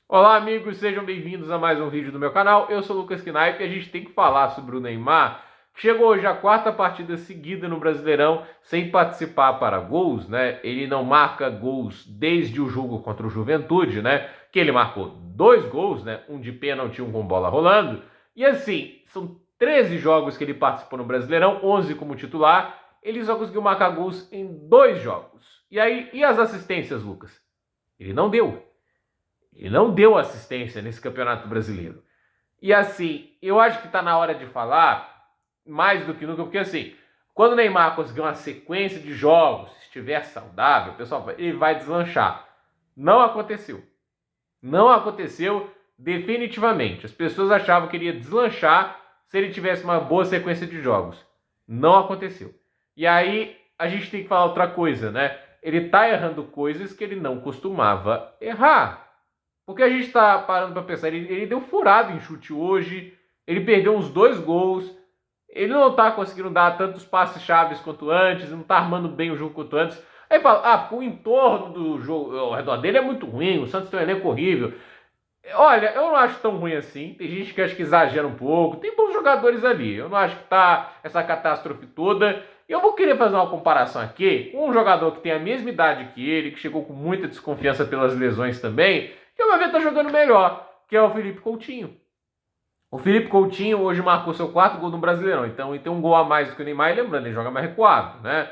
Olá, amigos, sejam bem-vindos a mais um vídeo do meu canal. Eu sou o Lucas Knaip e a gente tem que falar sobre o Neymar, que chegou hoje a quarta partida seguida no Brasileirão sem participar para gols, né? Ele não marca gols desde o jogo contra o Juventude, né? Que ele marcou dois gols, né? Um de pênalti e um com bola rolando. E assim, são 13 jogos que ele participou no Brasileirão, 11 como titular. Ele só conseguiu marcar gols em dois jogos. E aí, e as assistências, Lucas? Ele não deu. Ele não deu assistência nesse Campeonato Brasileiro. E assim, eu acho que está na hora de falar mais do que nunca, porque assim, quando o Neymar conseguir uma sequência de jogos, se estiver saudável, pessoal, ele vai deslanchar. Não aconteceu. Não aconteceu definitivamente. As pessoas achavam que ele ia deslanchar se ele tivesse uma boa sequência de jogos. Não aconteceu. E aí a gente tem que falar outra coisa, né? Ele tá errando coisas que ele não costumava errar. Porque a gente tá parando para pensar, ele deu furado em chute hoje, ele perdeu uns dois gols, ele não tá conseguindo dar tantos passes chaves quanto antes, não tá armando bem o jogo quanto antes. Aí fala, porque o entorno do jogo ao redor dele é muito ruim, o Santos tem um elenco horrível. Olha, eu não acho tão ruim assim. Tem gente que acha que exagera um pouco. Tem bons jogadores ali. Eu não acho que tá essa catástrofe toda. E eu vou querer fazer uma comparação aqui com um jogador que tem a mesma idade que ele, que chegou com muita desconfiança pelas lesões também, que eu vou ver tá jogando melhor, que é o Felipe Coutinho. O Felipe Coutinho hoje marcou seu quarto gol no Brasileirão, então ele tem um gol a mais do que o Neymar, e lembrando, ele joga mais recuado, né?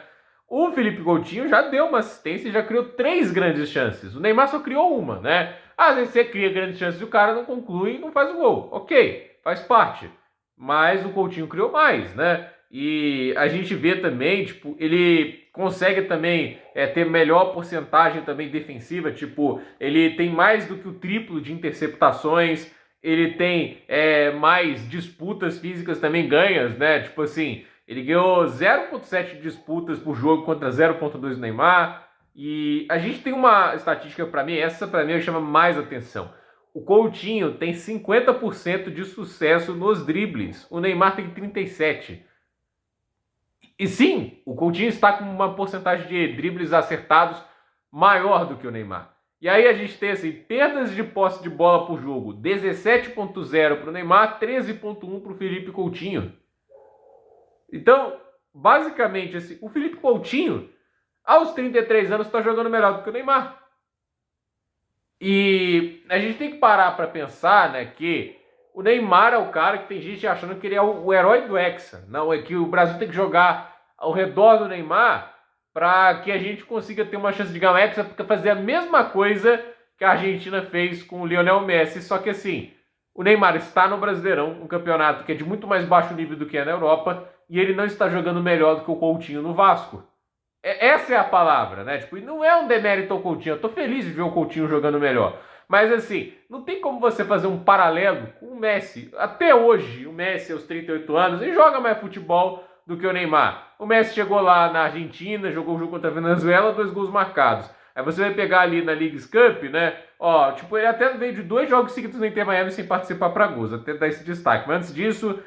O Felipe Coutinho já deu uma assistência e já criou três grandes chances. O Neymar só criou uma, né? Às vezes você cria grandes chances e o cara não conclui e não faz o gol. Ok, faz parte. Mas o Coutinho criou mais, né? E a gente vê também, tipo, ele consegue também ter melhor porcentagem também defensiva, tipo, ele tem mais do que o triplo de interceptações, ele tem mais disputas físicas também ganhas, né? Tipo assim, ele ganhou 0,7 disputas por jogo contra 0,2 do Neymar. E a gente tem uma estatística para mim, essa para mim chama mais atenção. O Coutinho tem 50% de sucesso nos dribles, o Neymar tem 37%. E sim, o Coutinho está com uma porcentagem de dribles acertados maior do que o Neymar. E aí a gente tem assim, perdas de posse de bola por jogo, 17,0 para o Neymar, 13,1 para o Felipe Coutinho. Então, basicamente, assim, o Felipe Coutinho, aos 33 anos, está jogando melhor do que o Neymar. E a gente tem que parar para pensar, né, que o Neymar é o cara que tem gente achando que ele é o herói do Hexa. Não, é que o Brasil tem que jogar ao redor do Neymar para que a gente consiga ter uma chance de ganhar o Hexa, porque fazer a mesma coisa que a Argentina fez com o Lionel Messi, só que assim, o Neymar está no Brasileirão, um campeonato que é de muito mais baixo nível do que é na Europa, e ele não está jogando melhor do que o Coutinho no Vasco. Essa é a palavra, né? Tipo, não é um demérito ao Coutinho. Eu tô feliz de ver o Coutinho jogando melhor. Mas assim, não tem como você fazer um paralelo com o Messi. Até hoje, o Messi, aos 38 anos, ele joga mais futebol do que o Neymar. O Messi chegou lá na Argentina, jogou o jogo contra a Venezuela, 2 gols marcados. Aí você vai pegar ali na Leagues Cup, né? Ó, tipo, ele até veio de 2 jogos seguidos no Inter Miami sem participar para gols, até dar esse destaque. Mas antes disso,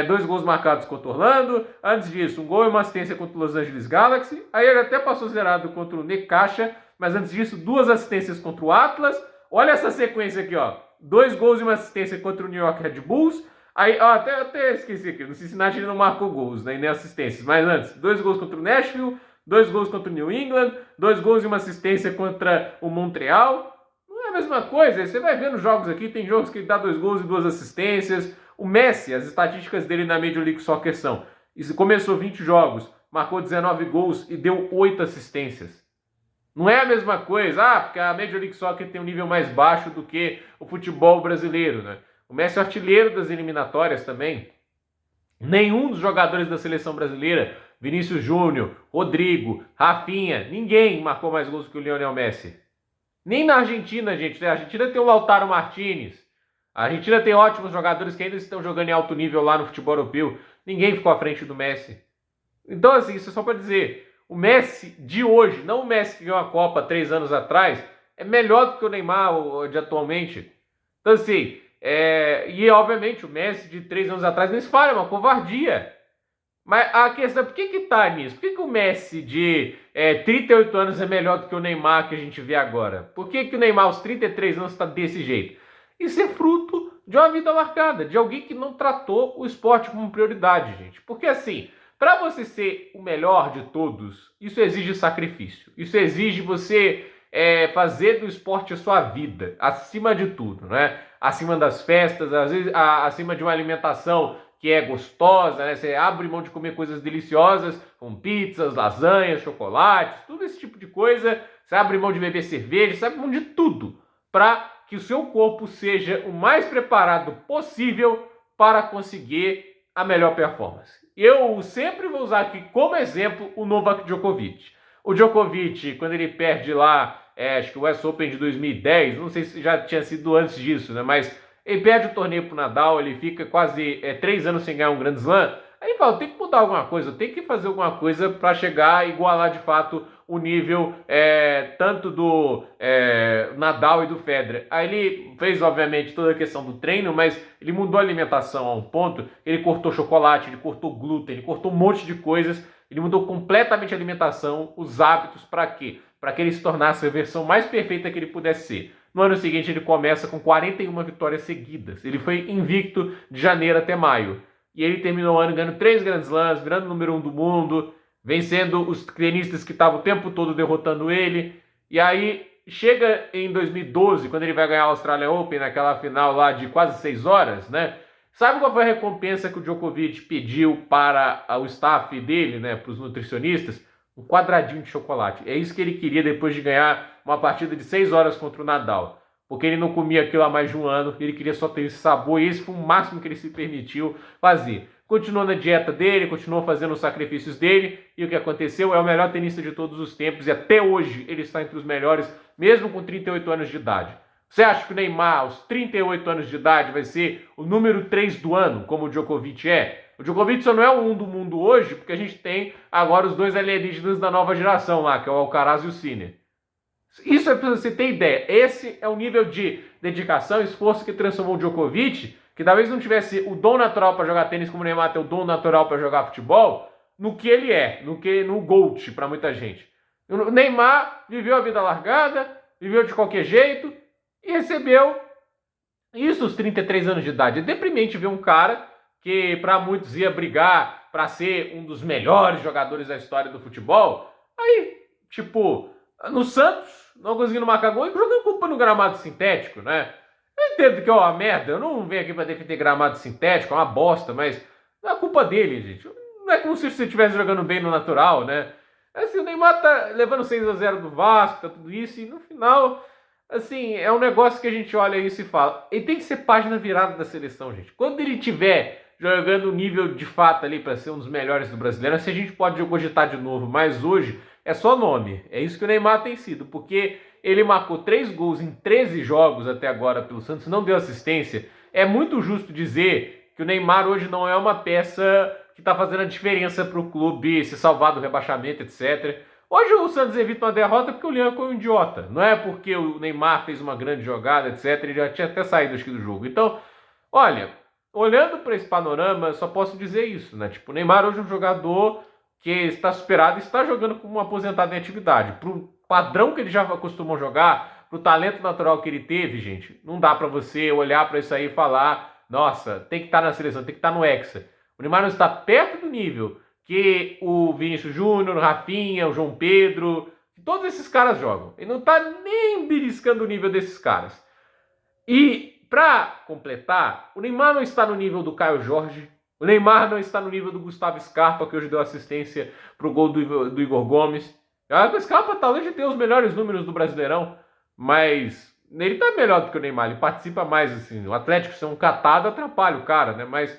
2 gols marcados contra o Orlando. Antes disso, um gol e uma assistência contra o Los Angeles Galaxy. Aí ele até passou zerado contra o Necaxa. Mas antes disso, 2 assistências contra o Atlas. Olha essa sequência aqui, ó. 2 gols e uma assistência contra o New York Red Bulls. Aí, ó, até esqueci aqui. No Cincinnati ele não marcou gols, né, nem assistências. Mas antes, 2 gols contra o Nashville, 2 gols contra o New England, 2 gols e uma assistência contra o Montreal. Não é a mesma coisa. Você vai vendo jogos aqui, tem jogos que ele dá 2 gols e 2 assistências. O Messi, as estatísticas dele na Major League Soccer são: começou 20 jogos, marcou 19 gols e deu 8 assistências. Não é a mesma coisa, porque a Major League Soccer tem um nível mais baixo do que o futebol brasileiro, né? O Messi é artilheiro das eliminatórias também. Nenhum dos jogadores da seleção brasileira, Vinícius Júnior, Rodrigo, Rafinha, ninguém marcou mais gols que o Lionel Messi. Nem na Argentina, gente. A Argentina tem o Lautaro Martinez. A Argentina tem ótimos jogadores que ainda estão jogando em alto nível lá no futebol europeu. Ninguém ficou à frente do Messi. Então, assim, isso é só para dizer. O Messi de hoje, não o Messi que ganhou a Copa 3 anos atrás, é melhor do que o Neymar de atualmente. Então, assim, e obviamente o Messi de 3 anos atrás não se fala, é uma covardia. Mas a questão, por que tá nisso? Por que o Messi de 38 anos é melhor do que o Neymar que a gente vê agora? Por que o Neymar aos 33 anos está desse jeito? Isso é fruto de uma vida marcada, de alguém que não tratou o esporte como prioridade, gente. Porque assim, para você ser o melhor de todos, isso exige sacrifício. Isso exige você fazer do esporte a sua vida, acima de tudo, né? Acima das festas, às vezes acima de uma alimentação que é gostosa, né? Você abre mão de comer coisas deliciosas, como pizzas, lasanhas, chocolates, tudo esse tipo de coisa. Você abre mão de beber cerveja, você abre mão de tudo para que o seu corpo seja o mais preparado possível para conseguir a melhor performance. Eu sempre vou usar aqui como exemplo o Novak Djokovic. O Djokovic, quando ele perde lá, acho que o US Open de 2010, não sei se já tinha sido antes disso, né? Mas ele perde o torneio pro Nadal, ele fica quase 3 anos sem ganhar um Grand Slam. Aí ele fala, tem que mudar alguma coisa, tem que fazer alguma coisa para chegar a igualar de fato o nível tanto do Nadal e do Federer. Aí ele fez, obviamente, toda a questão do treino, mas ele mudou a alimentação a um ponto, ele cortou chocolate, ele cortou glúten, ele cortou um monte de coisas, ele mudou completamente a alimentação, os hábitos, para quê? Para que ele se tornasse a versão mais perfeita que ele pudesse ser. No ano seguinte ele começa com 41 vitórias seguidas. Ele foi invicto de janeiro até maio. E ele terminou o ano ganhando 3 Grand Slams, virando o número 1 do mundo, vencendo os tenistas que estavam o tempo todo derrotando ele. E aí chega em 2012, quando ele vai ganhar a Australian Open, naquela final lá de quase 6 horas, né? Sabe qual foi a recompensa que o Djokovic pediu para o staff dele, né, para os nutricionistas? Um quadradinho de chocolate. É isso que ele queria depois de ganhar uma partida de 6 horas contra o Nadal. Porque ele não comia aquilo há mais de um ano, ele queria só ter esse sabor, e esse foi o máximo que ele se permitiu fazer. Continuou na dieta dele, continuou fazendo os sacrifícios dele, e o que aconteceu é o melhor tenista de todos os tempos, e até hoje ele está entre os melhores, mesmo com 38 anos de idade. Você acha que o Neymar, aos 38 anos de idade, vai ser o número 3 do ano, como o Djokovic é? O Djokovic só não é o 1 do mundo hoje, porque a gente tem agora os 2 alienígenas da nova geração lá, que é o Alcaraz e o Sinner. Isso é para você ter ideia. Esse é o nível de dedicação e esforço que transformou o Djokovic, que talvez não tivesse o dom natural para jogar tênis como o Neymar tem o dom natural para jogar futebol, no que ele é, no GOAT para muita gente. O Neymar viveu a vida largada, viveu de qualquer jeito e recebeu isso aos 33 anos de idade. É deprimente ver um cara que para muitos ia brigar para ser um dos melhores jogadores da história do futebol. Aí, tipo, no Santos, não conseguindo marcar gol e jogando culpa no gramado sintético, né? Eu entendo que é uma merda, eu não venho aqui para defender gramado sintético, é uma bosta, mas não é culpa dele, gente. Não é como se você estivesse jogando bem no natural, né? Assim, o Neymar tá levando 6-0 do Vasco, tá tudo isso, e no final, assim, é um negócio que a gente olha isso e fala, ele tem que ser página virada da seleção, gente. Quando ele tiver jogando o nível de fato ali para ser um dos melhores do brasileiro, assim a gente pode cogitar de novo, mas hoje é só nome. É isso que o Neymar tem sido, porque ele marcou 3 gols em 13 jogos até agora pelo Santos, não deu assistência. É muito justo dizer que o Neymar hoje não é uma peça que está fazendo a diferença para o clube se salvar do rebaixamento, etc. Hoje o Santos evita uma derrota porque o Leão foi um idiota. Não é porque o Neymar fez uma grande jogada, etc. Ele já tinha até saído acho que, do jogo. Então, olha, olhando para esse panorama, só posso dizer isso, né? Tipo, o Neymar hoje é um jogador que está superado e está jogando como um aposentado em atividade. Pro padrão que ele já acostumou jogar, pro talento natural que ele teve, gente, não dá para você olhar para isso aí e falar, nossa, tem que estar na seleção, tem que estar no Hexa. O Neymar não está perto do nível que o Vinícius Júnior, o Rafinha, o João Pedro, todos esses caras jogam. Ele não está nem beliscando o nível desses caras. E, para completar, o Neymar não está no nível do Caio Jorge, o Neymar não está no nível do Gustavo Scarpa, que hoje deu assistência para o gol do Igor Gomes. O Scarpa tá longe de ter os melhores números do Brasileirão, mas ele tá melhor do que o Neymar, ele participa mais, assim. O Atlético ser um catado atrapalha o cara, né? Mas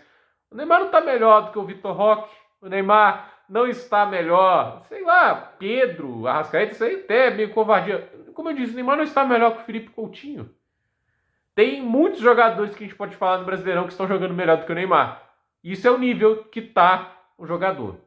o Neymar não tá melhor do que o Vitor Roque, o Neymar não está melhor, sei lá, Pedro, Arrascaeta, isso aí até é meio covardia. Como eu disse, o Neymar não está melhor que o Felipe Coutinho. Tem muitos jogadores que a gente pode falar no Brasileirão que estão jogando melhor do que o Neymar. Isso é o nível que está o jogador.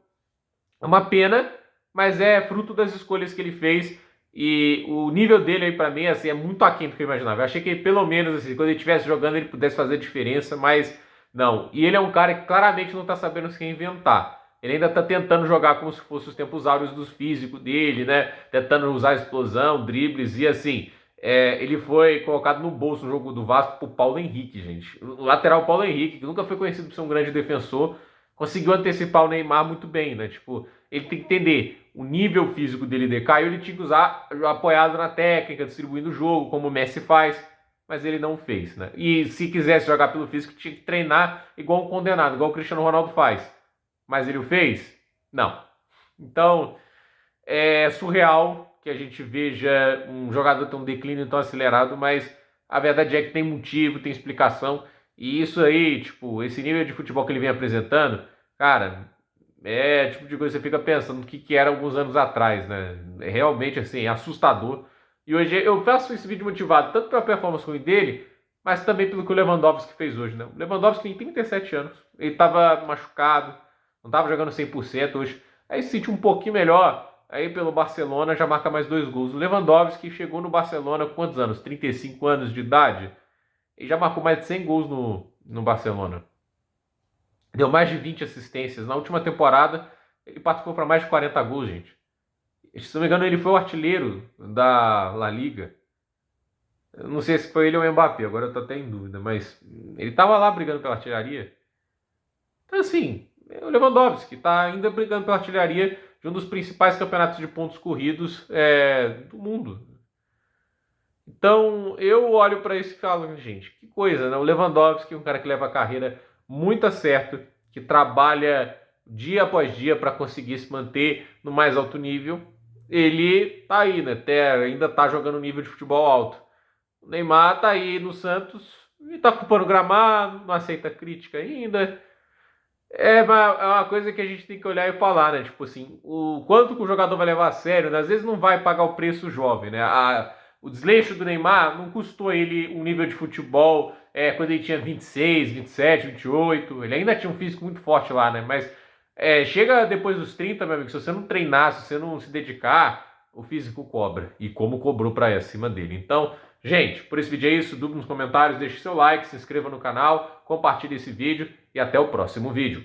É uma pena, mas é fruto das escolhas que ele fez. E o nível dele aí pra mim assim, é muito aquém do que eu imaginava. Eu achei que pelo menos assim, quando ele estivesse jogando ele pudesse fazer diferença, mas não. E ele é um cara que claramente não tá sabendo se reinventar. Ele ainda tá tentando jogar como se fosse os tempos áureos dos físicos dele, né? Tentando usar explosão, dribles e assim. Ele foi colocado no bolso no jogo do Vasco por Paulo Henrique, gente. O lateral Paulo Henrique, que nunca foi conhecido por ser um grande defensor, conseguiu antecipar o Neymar muito bem, né? Tipo, ele tem que entender, o nível físico dele decaiu, ele tinha que usar apoiado na técnica, distribuindo o jogo, como o Messi faz, mas ele não fez, né? E se quisesse jogar pelo físico, tinha que treinar igual um condenado, igual o Cristiano Ronaldo faz. Mas ele o fez? Não. Então, é surreal que a gente veja um jogador ter um declínio tão acelerado, mas a verdade é que tem motivo, tem explicação. E isso aí, tipo, esse nível de futebol que ele vem apresentando, cara, é tipo de coisa que você fica pensando o que era alguns anos atrás, né? É realmente, assim, é assustador. E hoje eu faço esse vídeo motivado tanto pela performance ruim dele, mas também pelo que o Lewandowski fez hoje, né? O Lewandowski tem 37 anos, ele estava machucado, não estava jogando 100% hoje. Aí se sentiu um pouquinho melhor, aí pelo Barcelona já marca mais 2 gols. O Lewandowski chegou no Barcelona com quantos anos? 35 anos de idade. Ele já marcou mais de 100 gols no Barcelona. Deu mais de 20 assistências. Na última temporada, ele participou para mais de 40 gols, gente. Se não me engano, ele foi o artilheiro da La Liga. Eu não sei se foi ele ou o Mbappé, agora eu tô até em dúvida, mas ele tava lá brigando pela artilharia. Então, assim, o Lewandowski tá ainda brigando pela artilharia de um dos principais campeonatos de pontos corridos do mundo. Então, eu olho para isso e falo, gente, que coisa, né? O Lewandowski é um cara que leva a carreira muito a certo, que trabalha dia após dia para conseguir se manter no mais alto nível. Ele tá aí, né? Ainda tá jogando nível de futebol alto. O Neymar tá aí no Santos e tá ocupando o gramado, não aceita crítica ainda. É uma coisa que a gente tem que olhar e falar, né? Tipo assim, o quanto que o jogador vai levar a sério, né? Às vezes não vai pagar o preço jovem, né? O desleixo do Neymar não custou ele um nível de futebol quando ele tinha 26, 27, 28. Ele ainda tinha um físico muito forte lá, né? Mas chega depois dos 30, meu amigo, se você não treinar, se você não se dedicar, o físico cobra. E como cobrou pra ir acima dele. Então, gente, por esse vídeo é isso. Dúvida nos comentários, deixe seu like, se inscreva no canal, compartilhe esse vídeo e até o próximo vídeo.